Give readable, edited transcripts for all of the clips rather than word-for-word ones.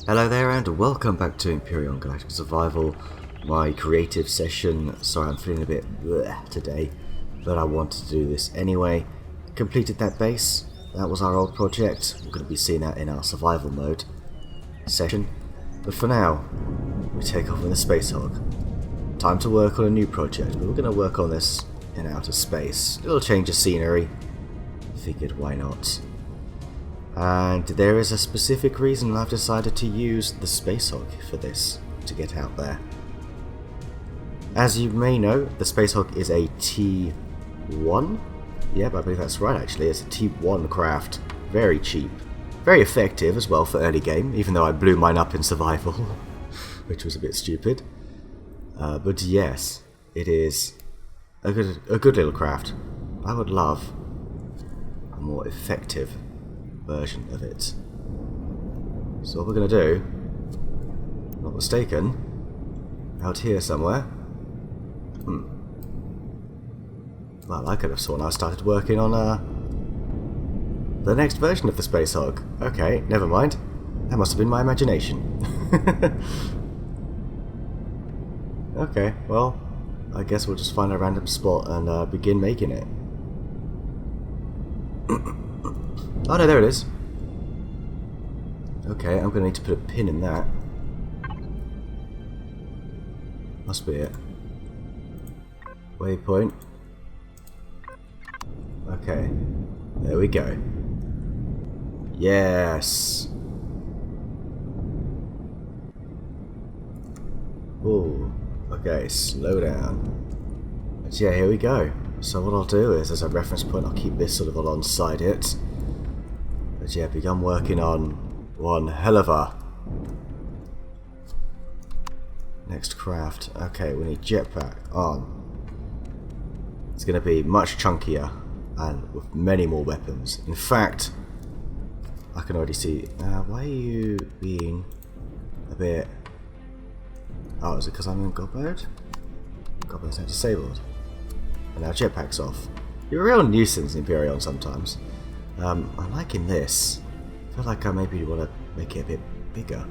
Hello there and welcome back to Empyrion Galactic Survival, my creative session. Sorry, I'm feeling a bit bleh today, but I wanted to do this anyway. Completed that base, that was our old project. We're going to be seeing that in our survival mode session. But for now, we take off in the Space Hog. Time to work on a new project, but we're going to work on this in outer space. A little change of scenery. Figured why not. And there is a specific reason I've decided to use the Space Hog for this, to get out there. As you may know, the Space Hog is a T1. Yep, I believe that's right actually. It's a T1 craft. Very cheap. Very effective as well for early game, even though I blew mine up in survival, which was a bit stupid. But yes, it is a good little craft. I would love a more effective version of it. So what we're going to do, not mistaken, out here somewhere. Well, I could have sworn I started working on the next version of the Space Hog. Okay, never mind. That must have been my imagination. Okay, well, I guess we'll just find a random spot and begin making it. Oh no, there it is. Okay, I'm going to need to put a pin in that. Must be it. Waypoint. Okay, there we go. Yes. Ooh, okay, slow down. But yeah, here we go. So what I'll do is, as a reference point, I'll keep this sort of alongside it. But yeah, begun working on one hell of a next craft. Okay, we need jetpack on. It's going to be much chunkier and with many more weapons. In fact, I can already see. Why are you being a bit? Oh, is it because I'm in God mode? God mode's now disabled, and now jetpack's off. You're a real nuisance, Empyrion, sometimes. I'm liking this. I feel like I maybe want to make it a bit bigger.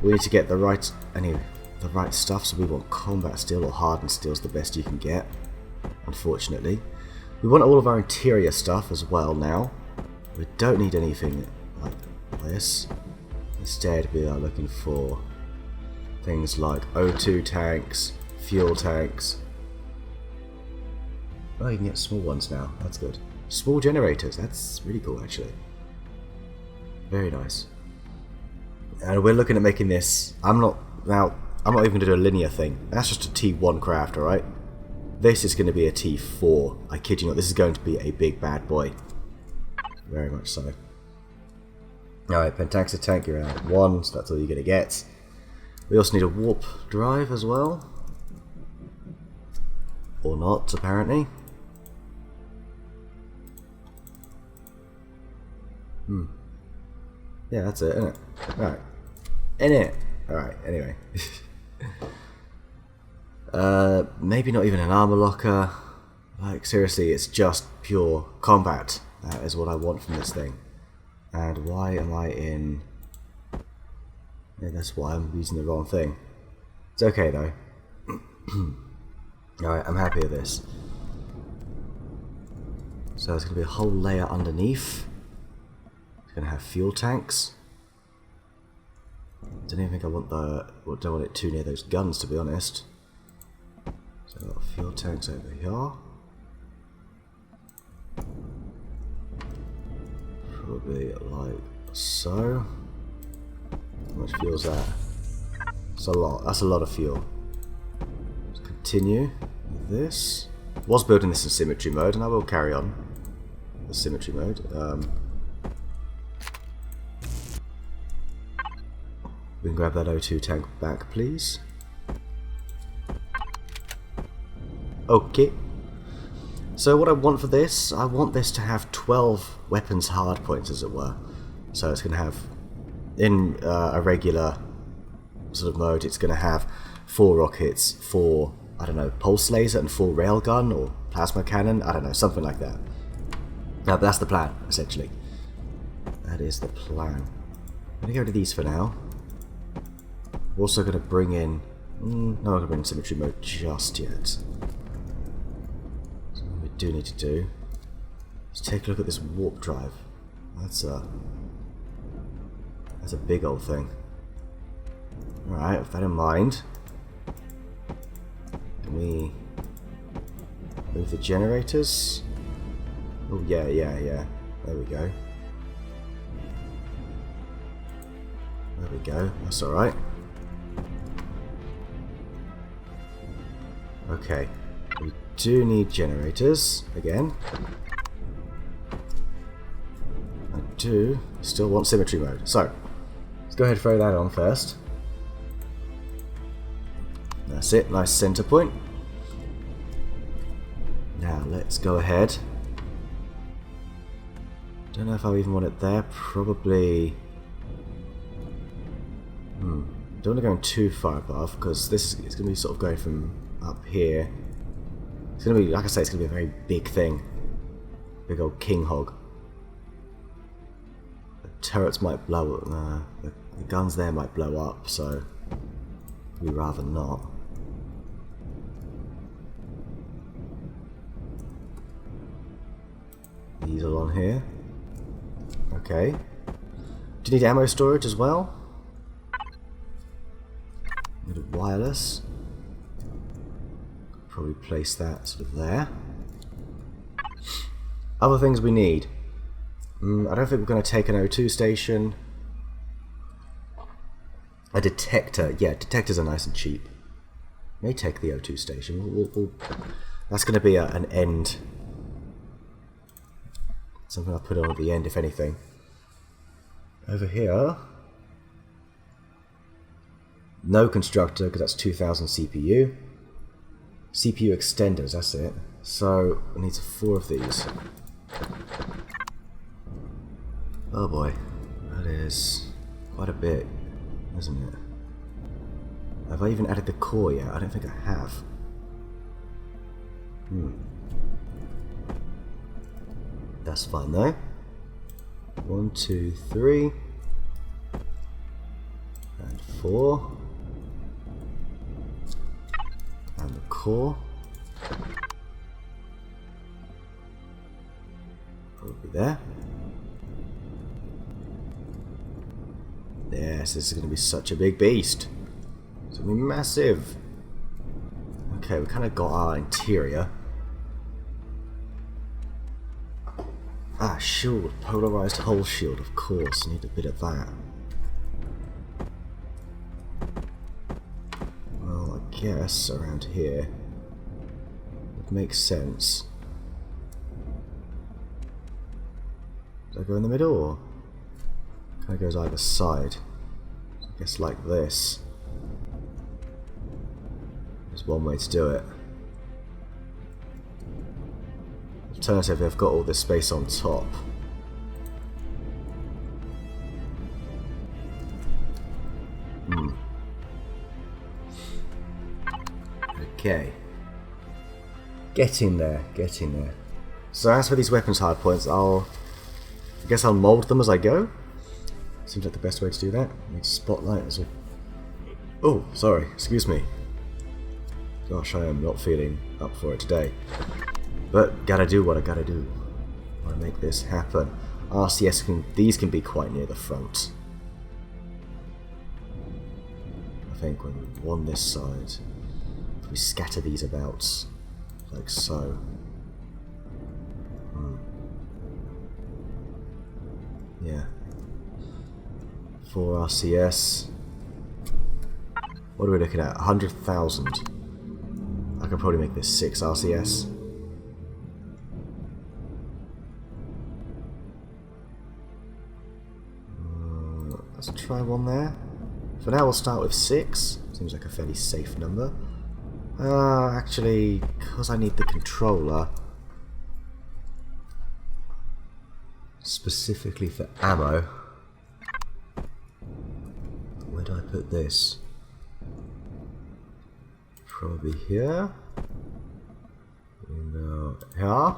We need to get the right stuff, so we want combat steel or hardened steel is the best you can get, unfortunately. We want all of our interior stuff as well now. We don't need anything like this. Instead, we are looking for things like O2 tanks, fuel tanks. Oh, you can get small ones now. That's good. Small generators, that's really cool actually. Very nice. And we're looking at making this. I'm not even going to do a linear thing. That's just a T1 craft, alright? This is going to be a T4. I kid you not, this is going to be a big bad boy. Very much so. Alright, Pentaxa tank, you're out 1, so that's all you're going to get. We also need a warp drive as well. Or not, apparently. Yeah, that's it, isn't it? Alright. In it! Alright, anyway. Maybe not even an armor locker. Like, seriously, it's just pure combat. That is what I want from this thing. And why am I in... Yeah, that's why I'm using the wrong thing. It's okay, though. Alright, I'm happy with this. So there's going to be a whole layer underneath. Going to have fuel tanks. Don't even think I want don't want it too near those guns, to be honest. So I've got fuel tanks over here. Probably like so. How much fuel's that? It's a lot. That's a lot of fuel. Let's continue with this. Was building this in symmetry mode, and I will carry on the symmetry mode. We can grab that O2 tank back, please. Okay. So what I want for this, I want this to have 12 weapons hard points, as it were. So it's going to have, in a regular sort of mode, it's going to have 4 rockets, 4, I don't know, pulse laser and 4 railgun or plasma cannon, I don't know, something like that. Now that's the plan, essentially. That is the plan. I'm going to go to these for now. We're also going to bring in... no, I'm going to bring in symmetry mode just yet. So what we do need to do is take a look at this warp drive. That's a big old thing. Alright, with that in mind, can we move the generators? Oh yeah. There we go. There we go. That's alright. Okay. We do need generators again. I do still want symmetry mode. So, let's go ahead and throw that on first. That's it. Nice center point. Now, let's go ahead. Don't know if I even want it there. Probably... don't want to go too far above, because it's going to be sort of going from up here. It's going to be, like I say, it's going to be a very big thing. Big old king hog. The turrets might blow up. The guns there might blow up, so we'd rather not. These are on here. Okay. Do you need ammo storage as well? Need a wireless. Probably place that sort of there. Other things we need. I don't think we're going to take an O2 station. A detector. Yeah, detectors are nice and cheap. May take the O2 station. That's going to be an end. Something I'll put on at the end, if anything. Over here. No constructor, because that's 2000 CPU. CPU extenders, that's it. So, it needs 4 of these. Oh boy. That is quite a bit, isn't it? Have I even added the core yet? I don't think I have. That's fine though. 1, 2, 3. And 4. And the core. Probably there. Yes, this is going to be such a big beast. It's going to be massive. Okay, we kind of got our interior. Ah, shield. Polarized hull shield, of course. Need a bit of that. Well, I guess around here would make sense. Does that go in the middle, or kind of goes either side? I guess like this. There's one way to do it. Alternatively, I've got all this space on top. Okay. Getting there, getting there. So as for these weapons hardpoints, I guess I'll mould them as I go. Seems like the best way to do that. Need spotlight as well. Oh, sorry, excuse me. Gosh, I am not feeling up for it today. But gotta do what I gotta do. Want to make this happen. RCS these can be quite near the front. I think when we on this side, if we scatter these about like so. Yeah. 4 RCS. What are we looking at? 100,000. I could probably make this 6 RCS. Let's try one there. For now we'll start with 6. Seems like a fairly safe number. Actually, because I need the controller specifically for ammo, where do I put this? Probably here. No, here.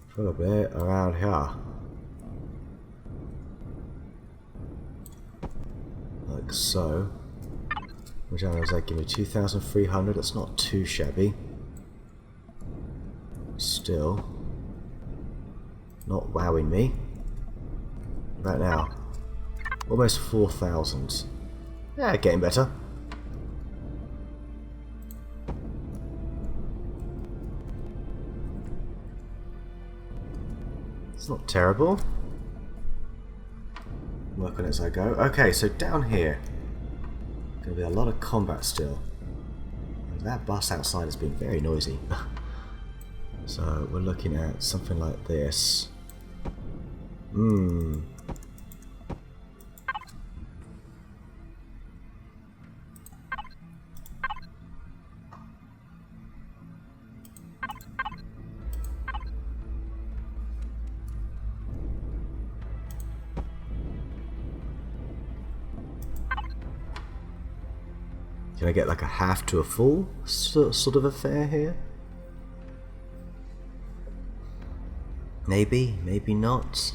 Probably around here. Like so. Which I was like, give me 2,300. That's not too shabby. Still, not wowing me. Right now, almost 4,000. Yeah, getting better. It's not terrible. Work on it as I go. Okay, so down here, gonna be a lot of combat still. That bus outside has been very noisy. So we're looking at something like this. Can I get like a half to a full sort of affair here? Maybe, maybe not.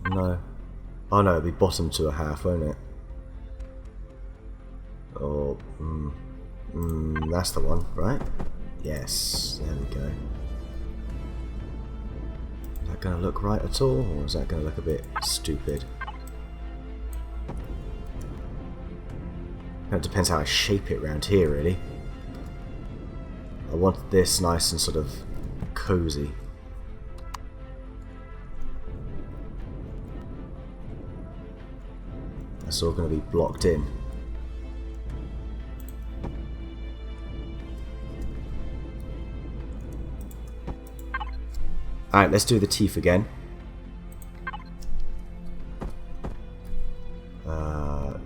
No. Oh no, it'll be bottom to a half, won't it? Oh, that's the one, right? Yes, there we go. Is that going to look right at all, or is that going to look a bit stupid? It depends how I shape it around here, really. I want this nice and sort of cozy. That's all going to be blocked in. Alright, let's do the teeth again.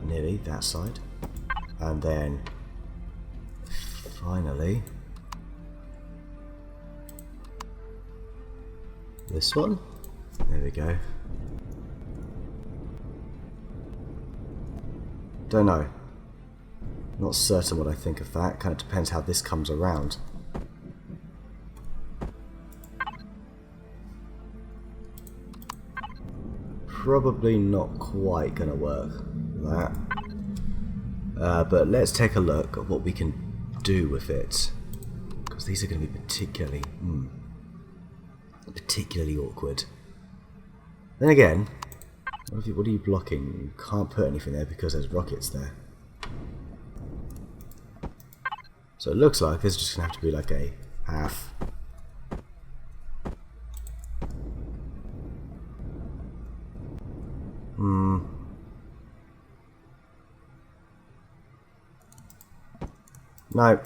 Nearly that side. And then finally this one. There we go. Don't know. Not certain what I think of that. Kind of depends how this comes around. Probably not quite gonna work. That. But let's take a look at what we can do with it, because these are going to be particularly awkward. Then again, what are you blocking? You can't put anything there because there's rockets there. So it looks like there's just going to have to be like a half. No.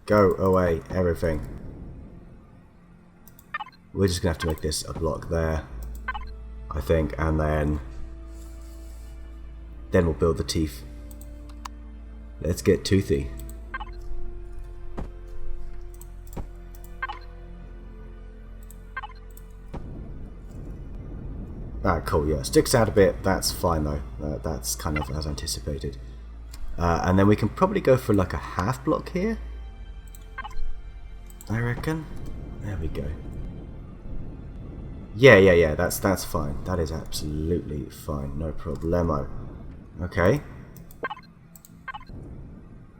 Go away, everything. We're just going to have to make this a block there, I think, and then we'll build the teeth. Let's get toothy. Ah, cool, yeah. Sticks out a bit, that's fine though. That's kind of as anticipated. And then we can probably go for like a half block here, I reckon. There we go. Yeah, that's fine. That is absolutely fine. No problemo. Okay.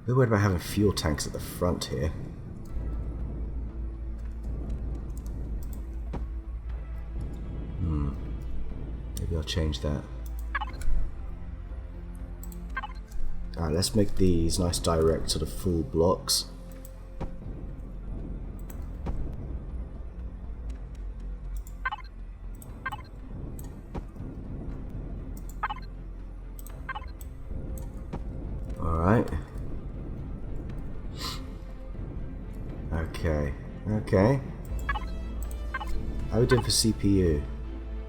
We're worried about having fuel tanks at the front here. Maybe I'll change that. Alright, let's make these nice direct sort of full blocks. Alright. Okay. How are we doing for CPU?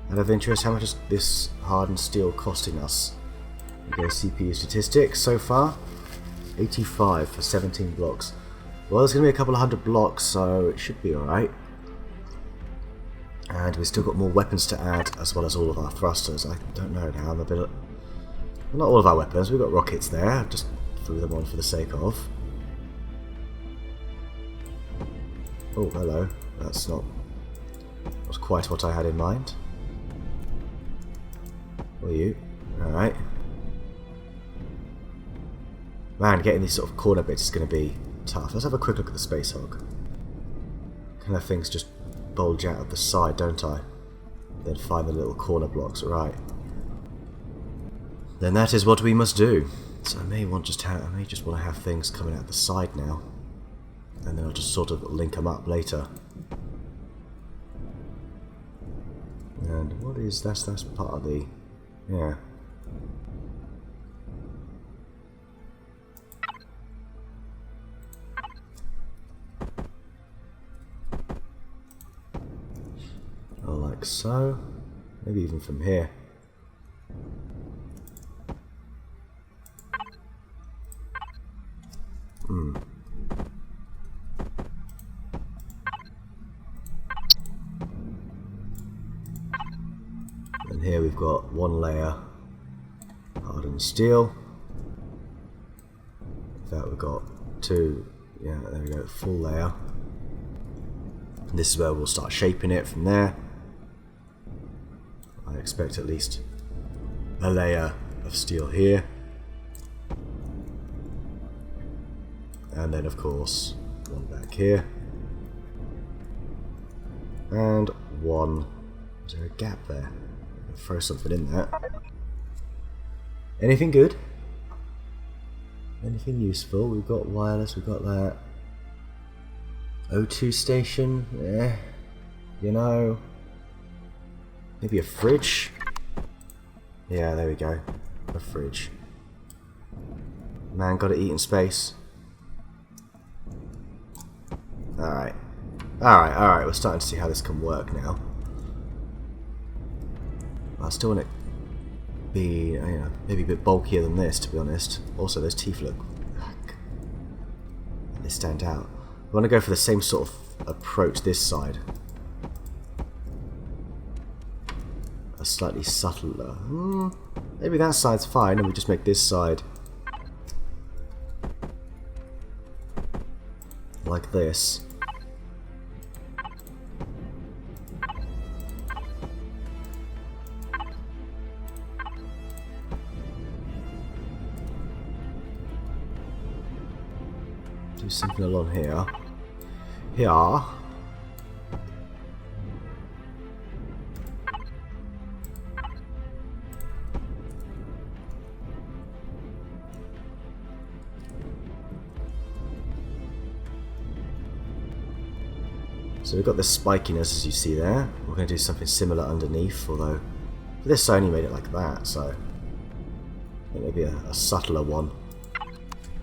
Out of interest, how much is this hardened steel costing us? Okay, CPU statistics so far. 85 for 17 blocks. Well, there's going to be a couple of hundred blocks, so it should be alright. And we've still got more weapons to add, as well as all of our thrusters. I don't know now, I'm a bit... Well, not all of our weapons, we've got rockets there. I just threw them on for the sake of. Oh, hello. That's not quite what I had in mind. What are you? Alright. Man, getting these sort of corner bits is going to be tough. Let's have a quick look at the Space Hog. Kind of things just bulge out of the side, don't I? Then find the little corner blocks, right. Then that is what we must do. So I may just want to have things coming out the side now. And then I'll just sort of link them up later. And what is that's part of the yeah. Oh, like so. Maybe even from here. And here we've got one layer hardened steel. That we've got two, yeah, there we go, full layer. And this is where we'll start shaping it from there. I expect at least a layer of steel here. And then of course one back here. And one, is there a gap there? I'll throw something in there. Anything good? Anything useful? We've got wireless, we've got that O2 station, yeah, you know, maybe a fridge? Yeah, there we go, a fridge. Man, gotta eat in space. Alright, we're starting to see how this can work now. I still want it to be, you know, maybe a bit bulkier than this, to be honest. Also, those teeth look, they stand out. I want to go for the same sort of approach this side. A slightly subtler. Maybe that side's fine, and we just make this side like this. Do something along here. Here. So we've got the spikiness, as you see there. We're going to do something similar underneath, although this only made it like that, so I think maybe a subtler one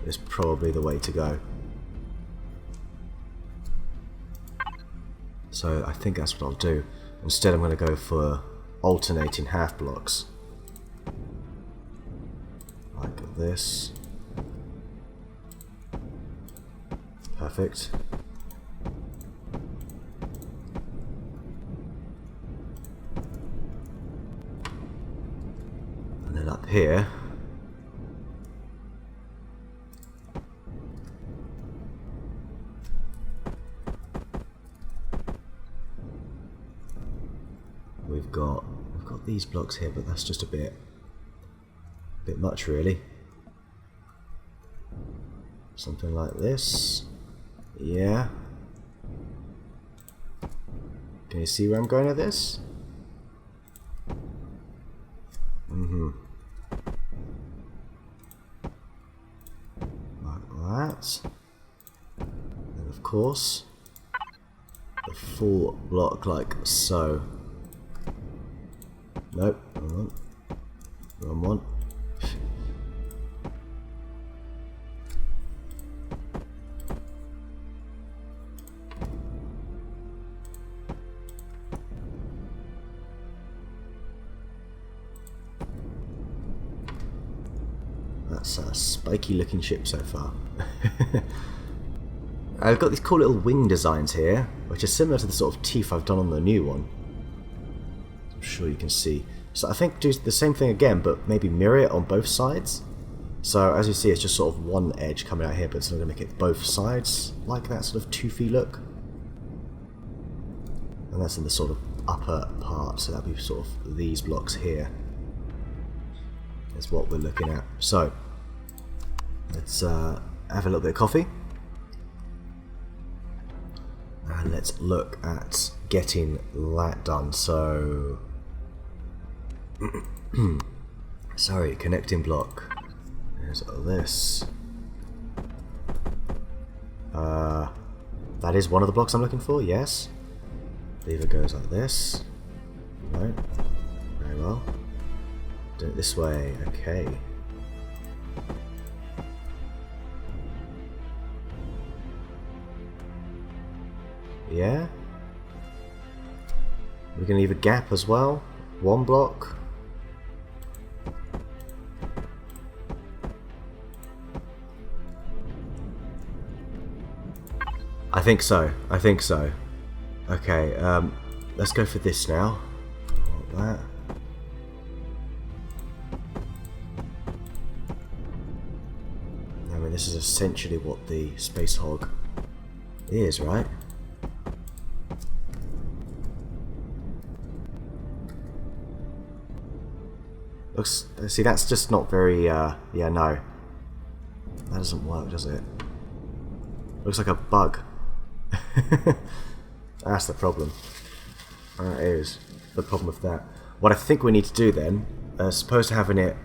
is probably the way to go. So I think that's what I'll do. Instead I'm going to go for alternating half blocks. Like this. Perfect. And then up here, we've got these blocks here, but that's just a bit much, really. Something like this. Yeah. Can you see where I'm going with this? Like that. And of course, the full block like so. Nope, wrong one. That's a spiky looking ship so far. I've got these cool little wing designs here, which are similar to the sort of teeth I've done on the new one. I'm sure you can see. So I think do the same thing again, but maybe mirror it on both sides. So as you see, it's just sort of one edge coming out here, but it's going to make it both sides like that sort of toothy look. And that's in the sort of upper part, so that'll be sort of these blocks here. is what we're looking at. So let's have a little bit of coffee. And let's look at getting that done. So, sorry, connecting block. There's this. That is one of the blocks I'm looking for, yes. Lever goes like this. Right. Very well. Do it this way, okay. Yeah. We can leave a gap as well. One block. I think so. I think so. Okay, let's go for this now. Like that. I mean, this is essentially what the space hog is, right? Looks. See, that's just not very. Yeah, no. That doesn't work, does it? Looks like a bug. That's the problem. That is the problem with that. What I think we need to do then, as opposed to having it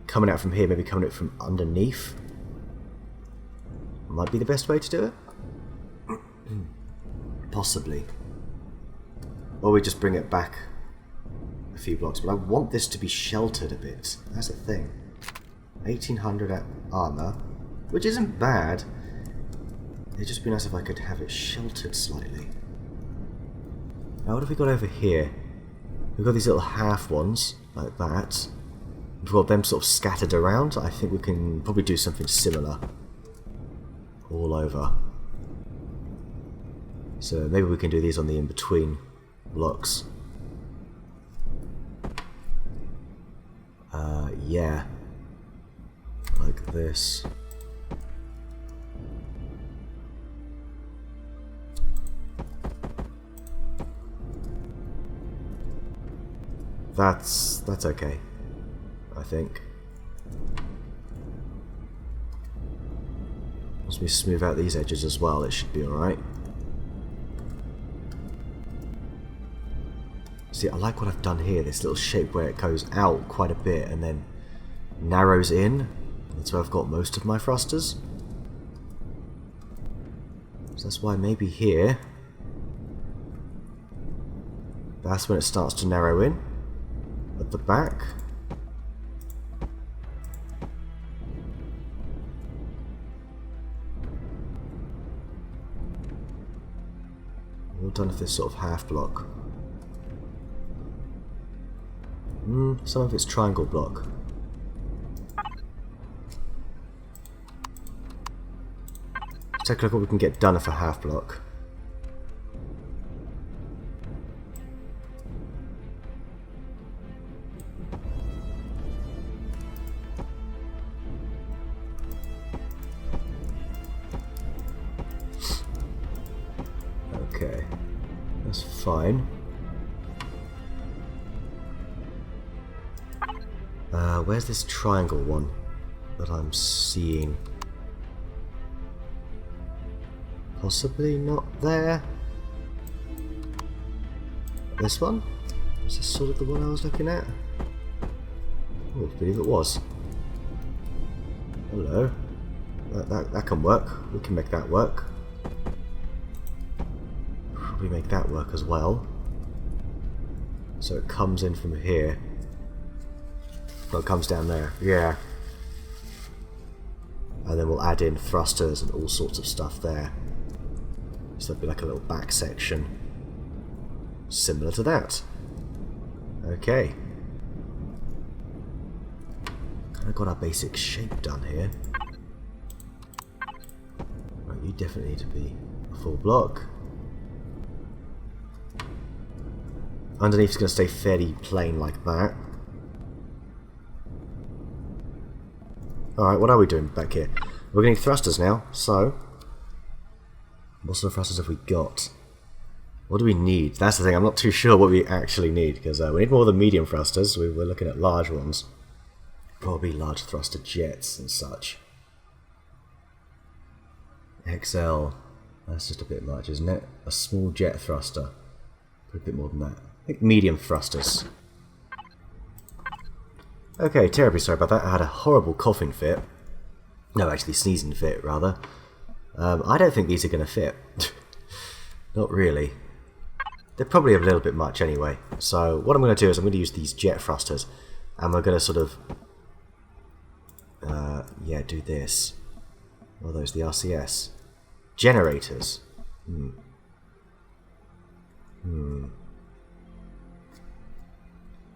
coming out from here, maybe coming out from underneath, might be the best way to do it. Possibly. Or we just bring it back a few blocks. But I want this to be sheltered a bit. That's the thing. 1800 at armor, which isn't bad. It'd just be nice if I could have it sheltered slightly. Now what have we got over here? We've got these little half ones, like that. We've got them sort of scattered around. I think we can probably do something similar all over. So maybe we can do these on the in-between blocks. Yeah. Like this. That's okay, I think. Once we smooth out these edges as well, it should be alright. See, I like what I've done here, this little shape where it goes out quite a bit and then narrows in. That's where I've got most of my thrusters. So that's why maybe here, that's when it starts to narrow in. At the back. All done with this sort of half block. Some of it's triangle block. Let's take a look at what we can get done with a half block. Okay, that's fine. Where's this triangle one that I'm seeing? Possibly not there. This one? Is this sort of the one I was looking at? Oh, I believe it was. Hello. That can work. We can make that work. Probably make that work as well. So it comes in from here. Well, it comes down there. Yeah. And then we'll add in thrusters and all sorts of stuff there. So there'll be like a little back section. Similar to that. Okay. Kind of got our basic shape done here. Right, you definitely need to be a full block. Underneath is going to stay fairly plain like that. Alright, what are we doing back here? We're going to need thrusters now, so what sort of thrusters have we got? What do we need? That's the thing, I'm not too sure what we actually need, because we need more of the medium thrusters, we're looking at large ones. Probably large thruster jets and such. XL, that's just a bit much, isn't it? A small jet thruster. Put a bit more than that. I think medium thrusters. Okay, terribly sorry about that. I had a horrible coughing fit. No, actually sneezing fit, rather. I don't think these are going to fit. Not really. They're probably a little bit much anyway. So what I'm going to do is I'm going to use these jet thrusters. And we're going to sort of... yeah, do this. What are those? The RCS. Generators.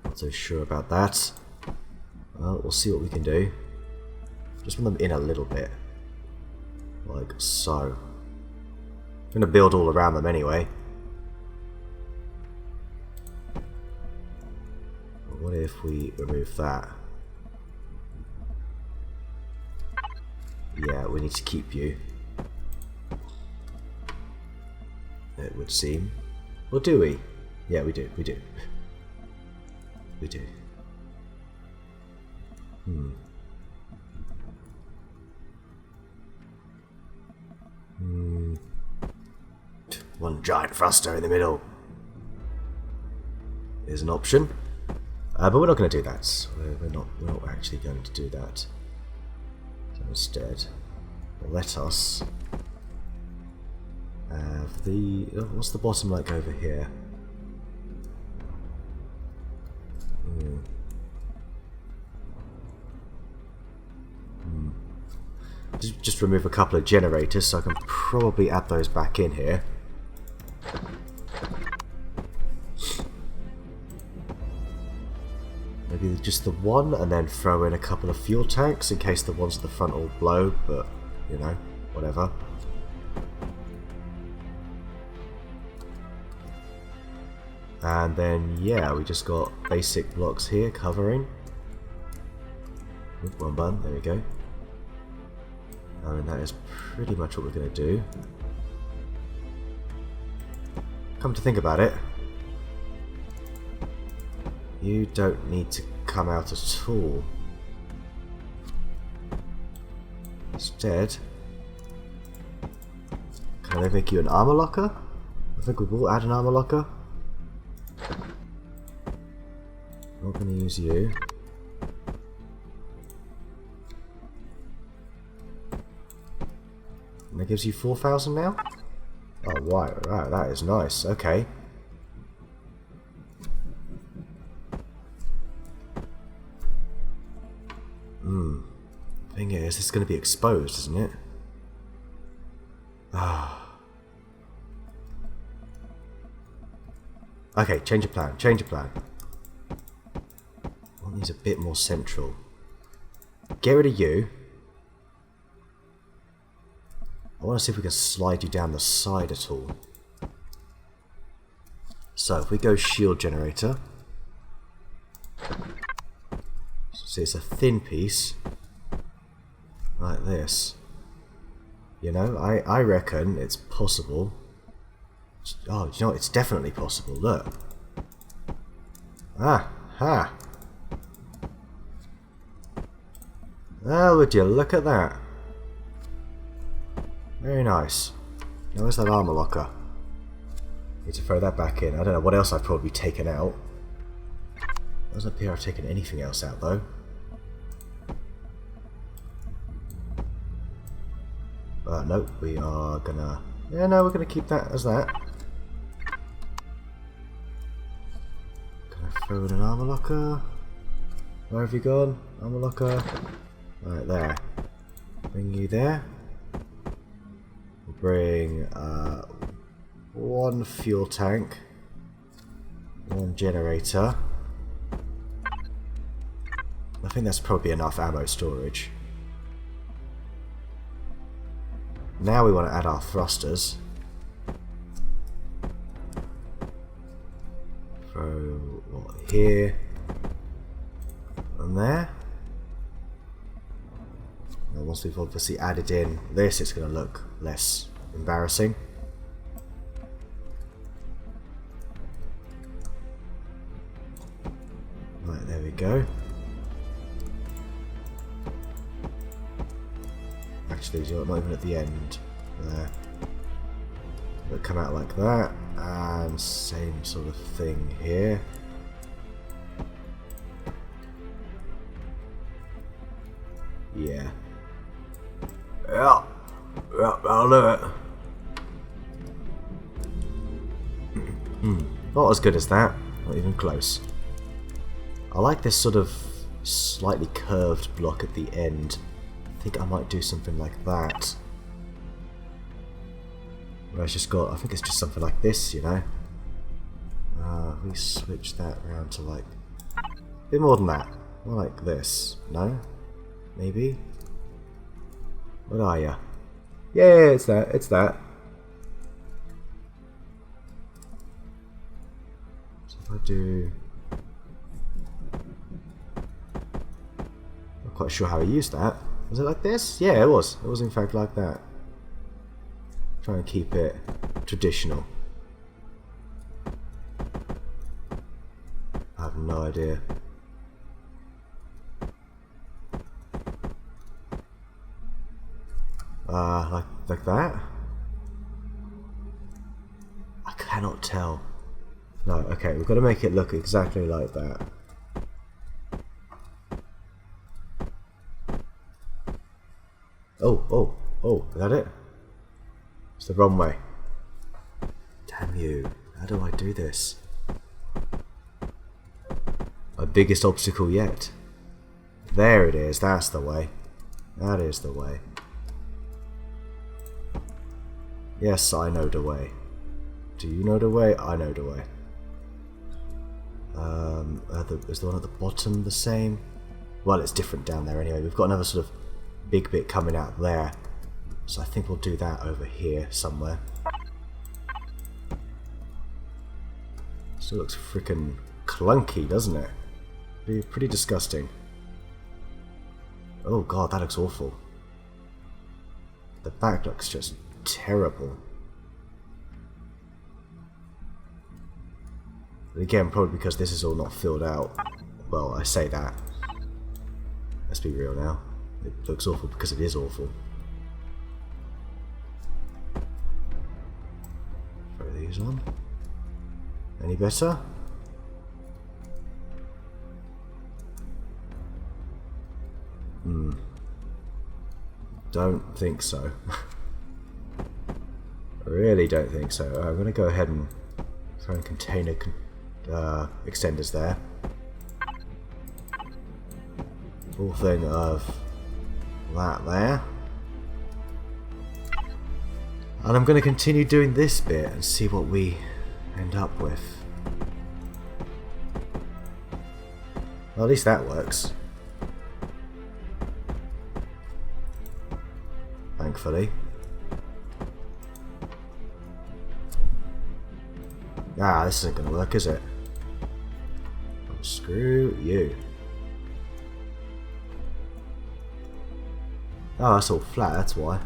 Not so sure about that. Well, we'll see what we can do. Just want them in a little bit. Like so. I'm going to build all around them anyway. But what if we remove that? Yeah, we need to keep you. It would seem. Or do we? Yeah, we do. We do. We do. One giant thruster in the middle is an option, but we're not going to do that. We're not actually going to do that. So instead, let us have the... what's the bottom like over here? Just remove a couple of generators, so I can probably add those back in here. Maybe just the one, and then throw in a couple of fuel tanks in case the ones at the front all blow, but, you know, whatever. And then, yeah, we just got basic blocks here covering. One button, there we go. And that is pretty much what we're going to do. Come to think about it, you don't need to come out at all. Instead, can I make you an armor locker? I think we will add an armor locker. Not going to use you. And that gives you 4,000 now? Oh, wow, that is nice. Okay. Thing is, this is going to be exposed, isn't it? Okay, change of plan, change of plan. I want these a bit more central. Get rid of you. I want to see if we can slide you down the side at all. So, if we go shield generator. So see, it's a thin piece. Like this. You know, I reckon it's possible. Oh, you know what? It's definitely possible. Look. Ah, ha. Oh, would you look at that? Very nice. Now where's that armor locker? Need to throw that back in. I don't know what else I've probably taken out. Doesn't appear I've taken anything else out though. Nope, we are gonna... Yeah, no, we're gonna keep that as that. Gonna throw in an armor locker. Where have you gone? Armor locker. Right there. Bring you there. We'll bring one fuel tank. One generator. I think that's probably enough ammo storage. Now we want to add our thrusters. Throw what, here and there. And once we've obviously added in this, it's going to look less embarrassing. Right, there we go. actually. Not even at the end. There. It'll come out like that, and same sort of thing here. Yeah. Yeah. Yeah, I'll do it. Not as good as that. Not even close. I like this sort of slightly curved block at the end. I think I might do something like that. Where it's just got, I think it's just something like this, you know. If we switch that around to like a bit more than that. More like this. No? Maybe? What are ya? Yeah, it's that. It's that. So if I do... Not quite sure how I used that. Was it like this? Yeah, it was. It was in fact like that. Try and keep it traditional. I have no idea. Like that? I cannot tell. No, okay, we've got to make it look exactly like that. Oh, is that it? It's the wrong way. Damn you. How do I do this? My biggest obstacle yet. There it is, that's the way. That is the way. Yes, I know the way. Do you know the way? I know the way. Is the one at the bottom the same? Well, it's different down there anyway. We've got another sort of big bit coming out there. So I think we'll do that over here somewhere. Still looks freaking clunky, doesn't it? Pretty disgusting. Oh god, that looks awful. The back looks just terrible. But again, probably because this is all not filled out. Well, I say that. Let's be real now. It looks awful because it is awful. Throw these on. Any better? Don't think so. I really don't think so. I'm going to go ahead and throw in container extenders there. Full thing of that there. And I'm going to continue doing this bit and see what we end up with. Well, at least that works. Thankfully. Ah, this isn't going to work, is it? Oh, screw you. Oh, that's all flat, that's why.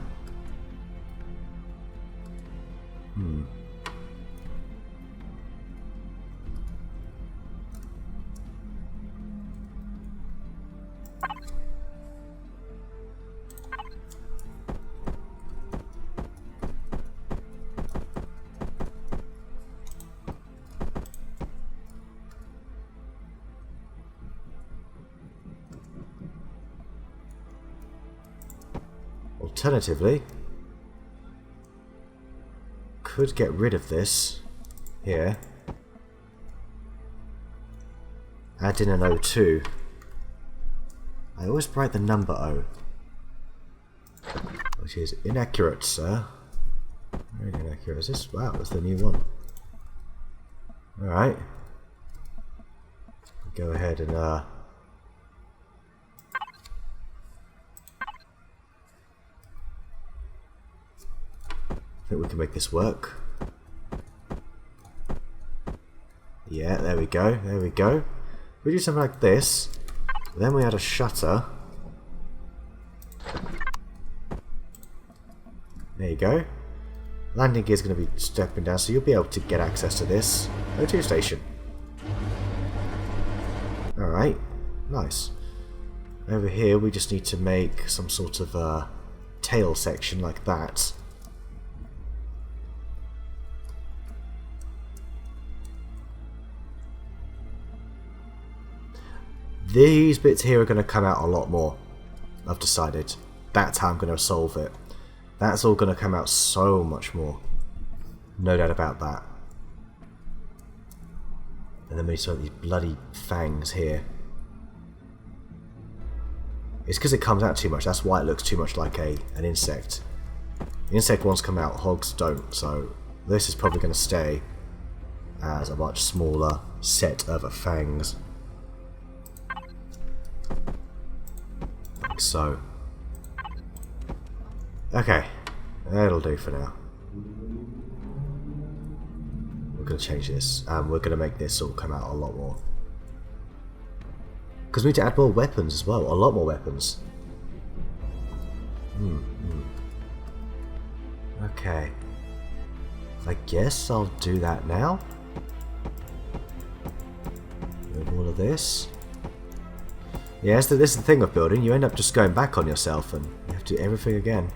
Alternatively, could get rid of this here, add in an O2. I always write the number O, which is inaccurate, sir. Very inaccurate. Is this? Wow, that's the new one. Alright. Go ahead and I think we can make this work. Yeah, there we go, there we go. We do something like this, then we add a shutter. There you go. Landing gear is going to be stepping down, so you'll be able to get access to this O2 station. Alright, nice. Over here we just need to make some sort of tail section like that. These bits here are going to come out a lot more. I've decided. That's how I'm going to solve it. That's all going to come out so much more. No doubt about that. And then we saw these bloody fangs here. It's because it comes out too much. That's why it looks too much like an insect. The insect ones come out, hogs don't. So this is probably going to stay as a much smaller set of fangs. Like so. Okay, that'll do for now. We're going to change this, and we're going to make this all come out a lot more. Because we need to add more weapons as well, a lot more weapons. Okay. I guess I'll do that now. Move all of this. Yeah, this is the thing of building, you end up just going back on yourself and you have to do everything again.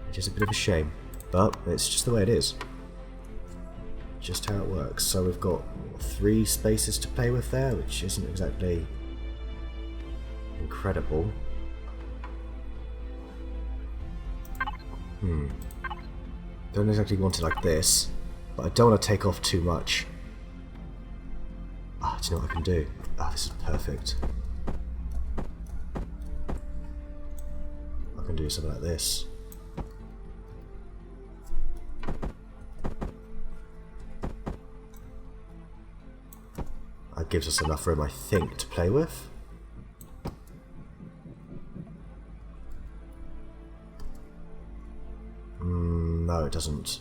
Which is a bit of a shame, but it's just the way it is. Just how it works. So we've got 3 spaces to play with there, which isn't exactly incredible. Don't exactly want it like this, but I don't want to take off too much. Ah, do you know what I can do? Ah, this is perfect. I can do something like this. That gives us enough room, I think, to play with. No, it doesn't.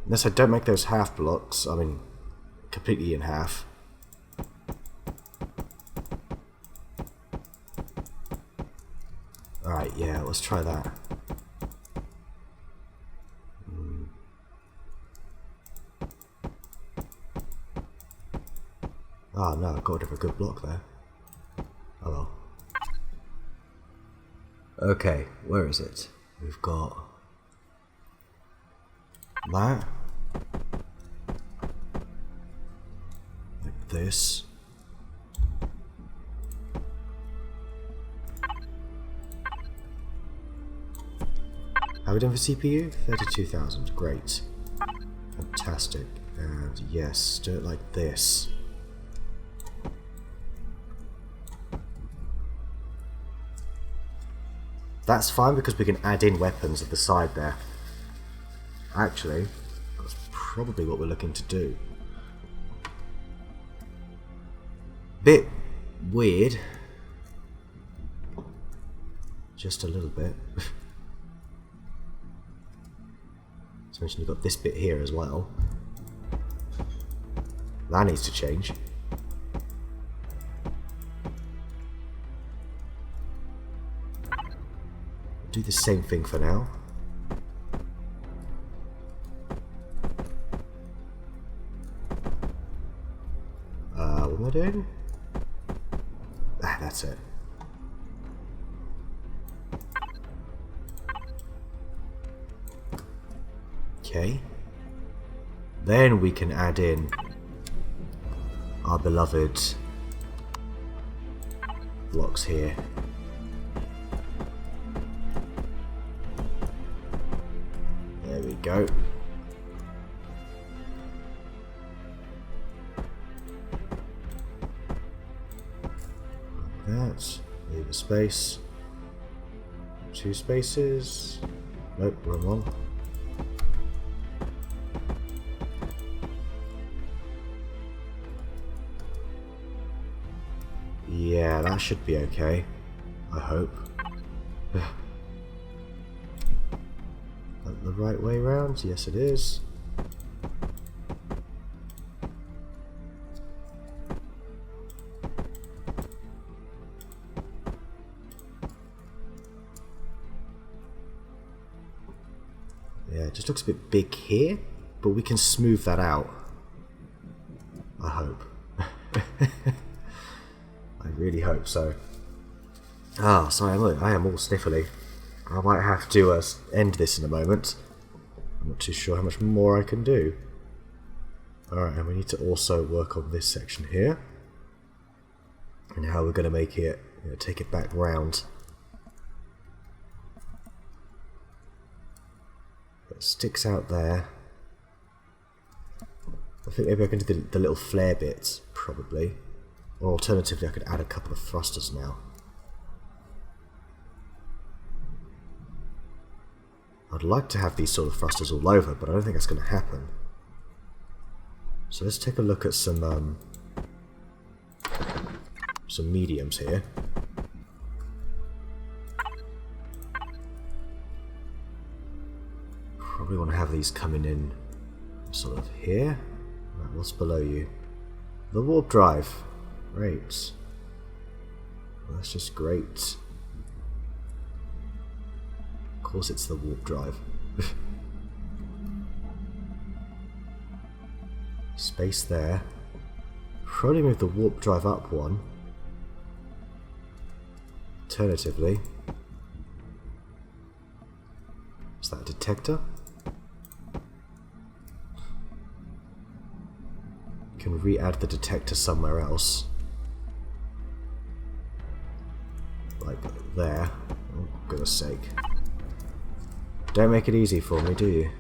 Unless I don't make those half blocks, I mean, completely in half. Alright, yeah, let's try that. Oh no, I've got rid of a good block there. Oh well. Okay, where is it? We've got that. Like this. How are we done for CPU? 32,000, great. Fantastic. And yes, do it like this. That's fine because we can add in weapons at the side there. Actually, that's probably what we're looking to do. Bit weird. Just a little bit. To mention you've got this bit here as well. That needs to change. Do the same thing for now. What am I doing? Ah, that's it. Okay. Then we can add in our beloved blocks here. There we go. Like that. Leave a space. 2 spaces. Nope, wrong one. Yeah, that should be okay. I hope. The right way round? Yes, it is. Yeah, it just looks a bit big here, but we can smooth that out. I hope. I really hope so. Ah, sorry, I am all sniffly. I might have to end this in a moment. I'm not too sure how much more I can do. Alright, and we need to also work on this section here. And how we're going to make it, take it back round. It sticks out there. I think maybe I can do the little flare bits, probably. Or alternatively, I could add a couple of thrusters now. I'd like to have these sort of thrusters all over, but I don't think that's going to happen. So let's take a look at some mediums here. Probably want to have these coming in sort of here. Right, what's below you? The warp drive. Great. Well, that's just great. Of course it's the warp drive. Space there. Probably move the warp drive up one. Alternatively, is that a detector? Can re-add the detector somewhere else. Like there. Oh, goodness sake. Don't make it easy for me, do you?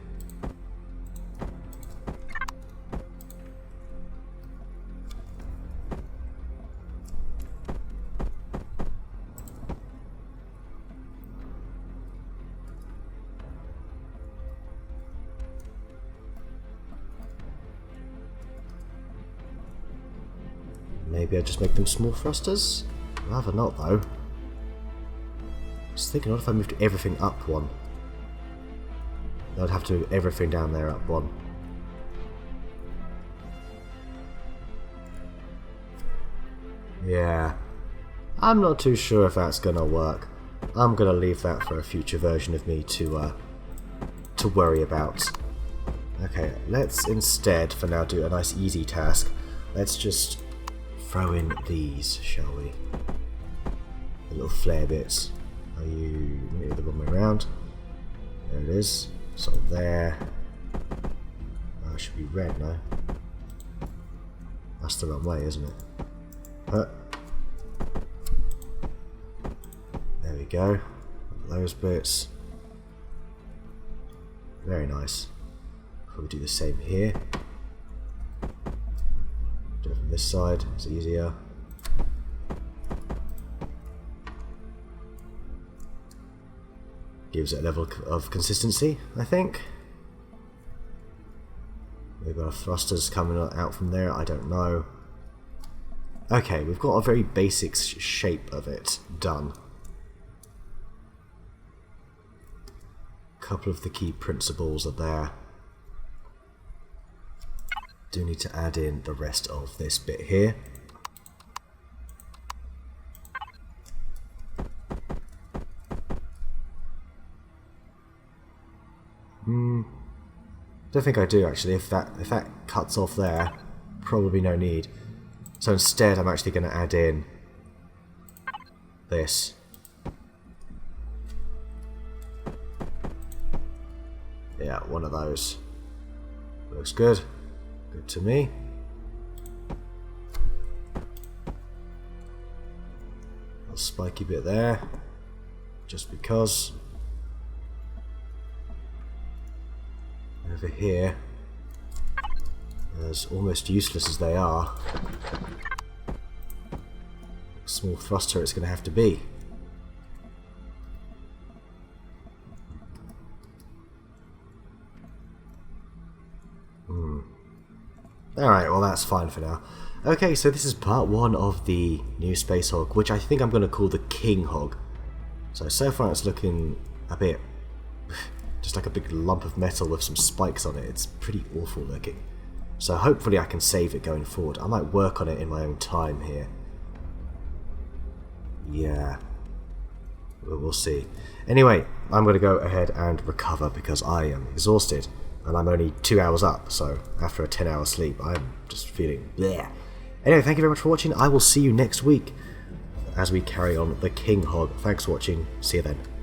Maybe I just make them small thrusters? Rather not, though. I was thinking, what if I moved everything up one? I'd have to move everything down there up one. Yeah. I'm not too sure if that's gonna work. I'm gonna leave that for a future version of me to worry about. Okay, let's instead, for now, do a nice easy task. Let's just throw in these, shall we? The little flare bits. Are you maybe the wrong way around? There it is. So there. Oh, it should be red now. That's the wrong way, isn't it? There we go. Those bits. Very nice. Probably do the same here. Do it from this side, it's easier. Gives it a level of consistency, I think. We've got our thrusters coming out from there, I don't know. Okay, we've got a very basic shape of it done. A couple of the key principles are there. Do need to add in the rest of this bit here. Don't think I do actually. If that cuts off there, probably no need. So instead, I'm actually going to add in this. Yeah, one of those. Looks good. Good to me. A spiky bit there, just because. Over here, as almost useless as they are, small thruster it's going to have to be. Alright, well that's fine for now. Okay, so this is part 1 of the new Space Hog, which I think I'm going to call the King Hog. So far it's looking a bit just like a big lump of metal with some spikes on it. It's pretty awful looking. So hopefully I can save it going forward. I might work on it in my own time here. Yeah. We'll see. Anyway, I'm going to go ahead and recover because I am exhausted. And I'm only 2 hours up, so after a 10-hour sleep, I'm just feeling bleh. Anyway, thank you very much for watching. I will see you next week as we carry on the King Hog. Thanks for watching. See you then.